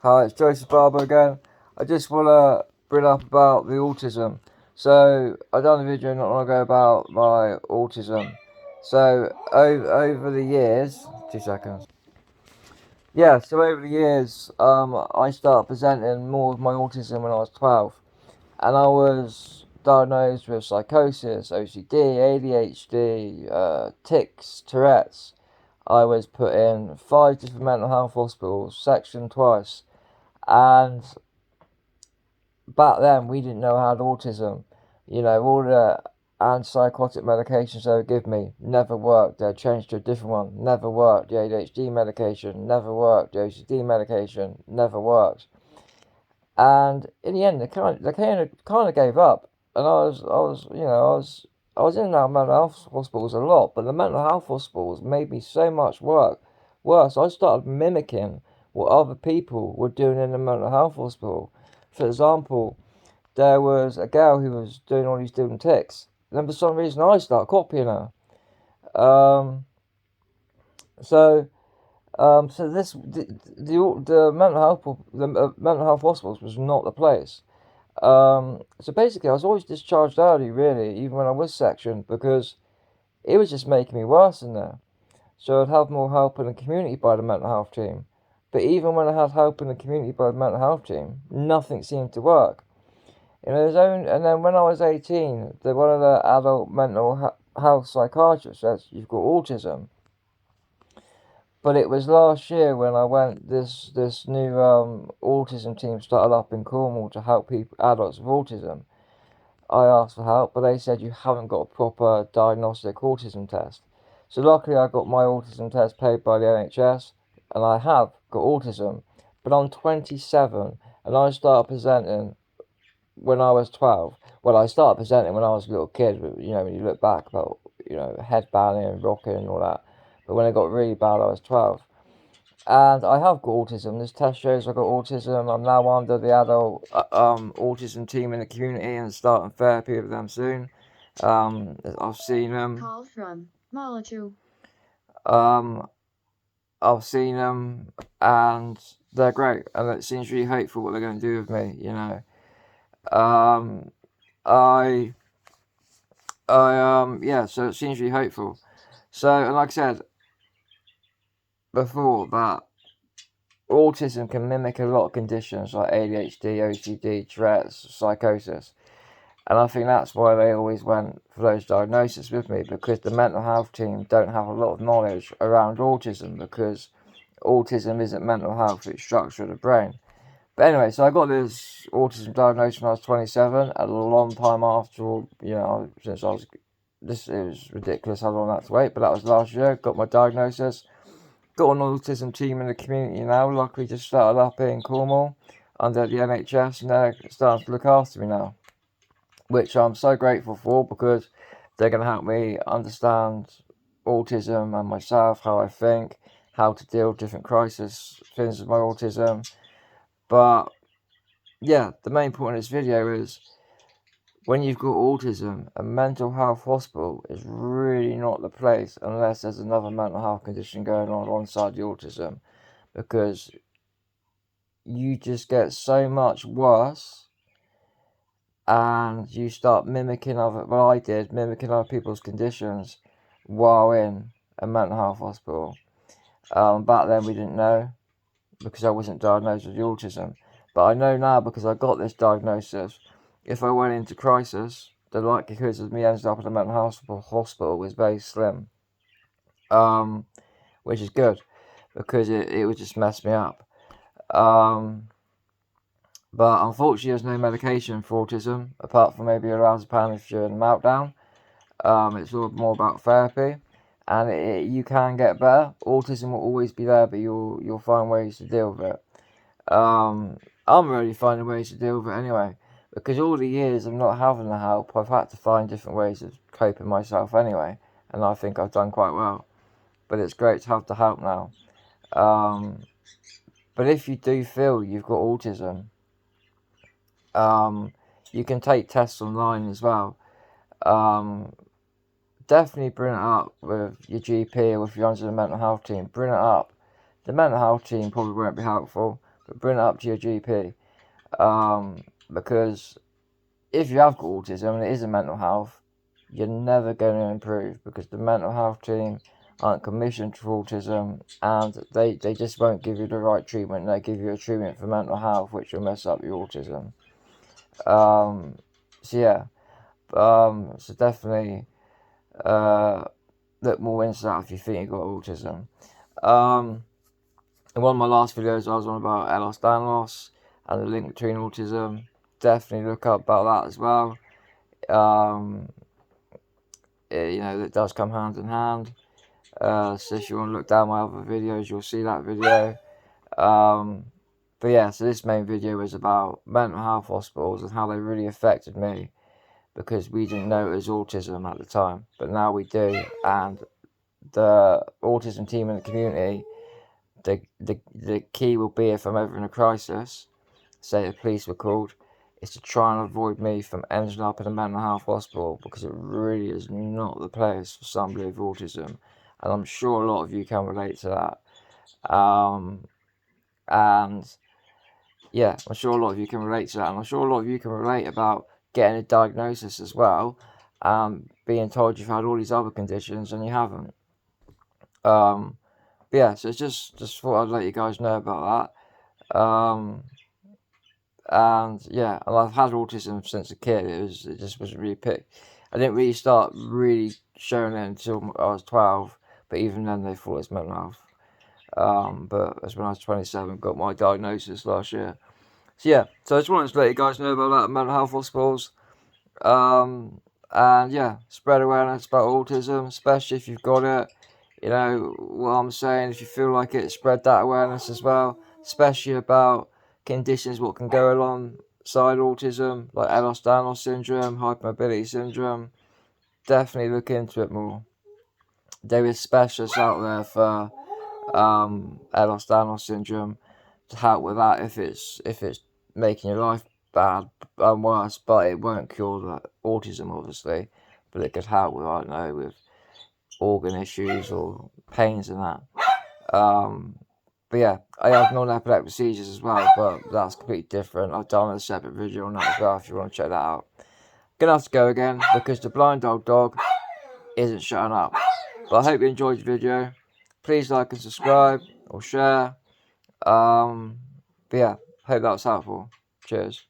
Hi, it's Joseph Barber again. I just want to bring up about the autism. So, I done a video not long ago about my autism. So, over the years, 2 seconds. Yeah, so over the years, I started presenting more of my autism when I was 12. And I was diagnosed with psychosis, OCD, ADHD, tics, Tourette's. I was put in 5 different mental health hospitals, sectioned twice. And back then, we didn't know I had autism. All the antipsychotic medications they would give me never worked. They'd change to a different one, never worked. The ADHD medication never worked. The OCD medication never worked. And in the end, they kind of gave up. And I was in and out of mental health hospitals a lot, but the mental health hospitals made me so much worse. I started mimicking what other people were doing in the mental health hospital. For example, there was a girl who was doing all these different tics. And then for some reason, I started copying her. Um, so so the mental health hospitals was not the place. So basically, I was always discharged early, really, even when I was sectioned, because it was just making me worse in there. So I'd have more help in the community by the mental health team. But even when I had help in the community by the mental health team, nothing seemed to work. And then when I was 18, one of the adult mental health psychiatrists says, "You've got autism." But it was last year when I went. This new autism team started up in Cornwall to help adults with autism. I asked for help, but they said you haven't got a proper diagnostic autism test. So luckily, I got my autism test paid by the NHS, and I have got autism. But I'm 27, and I started presenting when I was 12. Well, I started presenting when I was a little kid. When you look back about headbanging and rocking and all that. But when it got really bad, I was 12. And I have got autism. This test shows I've got autism. I'm now under the adult autism team in the community and starting therapy with them soon. I've seen them. Call from Molecule. I've seen them, and they're great. And it seems really hopeful what they're going to do with me. Um, I, yeah. So it seems really hopeful. So, and like I said before, that autism can mimic a lot of conditions like ADHD, OCD, Tourette's, psychosis. And I think that's why they always went for those diagnoses with me, because the mental health team don't have a lot of knowledge around autism, because autism isn't mental health, it's structure of the brain. But anyway, so I got this autism diagnosis when I was 27, a long time after, since I was, it was ridiculous how long I had to wait, but that was last year, got my diagnosis. Got an autism team in the community now. Luckily, just started up here in Cornwall under the NHS, and they're starting to look after me now, which I'm so grateful for, because they're going to help me understand autism and myself, how I think, how to deal with different crisis things with my autism. But yeah, the main point of this video is, when you've got autism, a mental health hospital is really not the place unless there's another mental health condition going on alongside the autism, because you just get so much worse and you start mimicking mimicking other people's conditions while in a mental health hospital. Back then we didn't know, because I wasn't diagnosed with the autism. But I know now, because I got this diagnosis, if I went into crisis, the likelihood of me ending up in a mental health hospital was very slim. Which is good, because it would just mess me up. But unfortunately, there's no medication for autism, apart from maybe lorazepam if you're in a meltdown. It's all more about therapy, and you can get better. Autism will always be there, but you'll find ways to deal with it. I'm already finding ways to deal with it anyway, because all the years of not having the help, I've had to find different ways of coping myself anyway, and I think I've done quite well. But it's great to have the help now. But if you do feel you've got autism, you can take tests online as well. Definitely bring it up with your GP, or if you're under the mental health team, bring it up. The mental health team probably won't be helpful, but bring it up to your GP. Because if you have got autism and it is a mental health, you're never going to improve, because the mental health team aren't commissioned for autism, and they just won't give you the right treatment. They give you a treatment for mental health which will mess up your autism. So yeah, so definitely look more into that if you think you've got autism. In one of my last videos I was on about Ehlers-Danlos and the link between autism. Definitely look up about that as well. That does come hand in hand. So if you want to look down my other videos, you'll see that video. But yeah, so this main video is about mental health hospitals and how they really affected me, because we didn't know it was autism at the time, but now we do. And the autism team in the community, the key will be, if I'm ever in a crisis, say the police were called, is to try and avoid me from ending up in a mental health hospital, because it really is not the place for somebody with autism. And I'm sure a lot of you can relate to that. And yeah, I'm sure a lot of you can relate to that. And I'm sure a lot of you can relate about getting a diagnosis as well, being told you've had all these other conditions and you haven't. But yeah, so it's just thought I'd let you guys know about that. And yeah, and I've had autism since a kid. It just wasn't really picked. I didn't really start really showing it until I was 12, but even then they thought it was mental health. But that's when I was 27, got my diagnosis last year. So yeah, so I just wanted to let you guys know about that, mental health hospitals. And yeah, spread awareness about autism, especially if you've got it. You know what I'm saying, if you feel like it, spread that awareness as well, especially about conditions what can go alongside autism, like Ehlers-Danlos syndrome, hypermobility syndrome. Definitely look into it more. There is specialists out there for Ehlers-Danlos syndrome to help with that if it's making your life bad and worse, but it won't cure the autism obviously, but it could help with, I don't know, with organ issues or pains and that. But yeah, I have non-epileptic seizures as well, but that's completely different. I've done a separate video on that as well if you want to check that out. Gonna have to go again because the blind old dog isn't shutting up. But I hope you enjoyed the video. Please like and subscribe or share. But yeah, hope that was helpful. Cheers.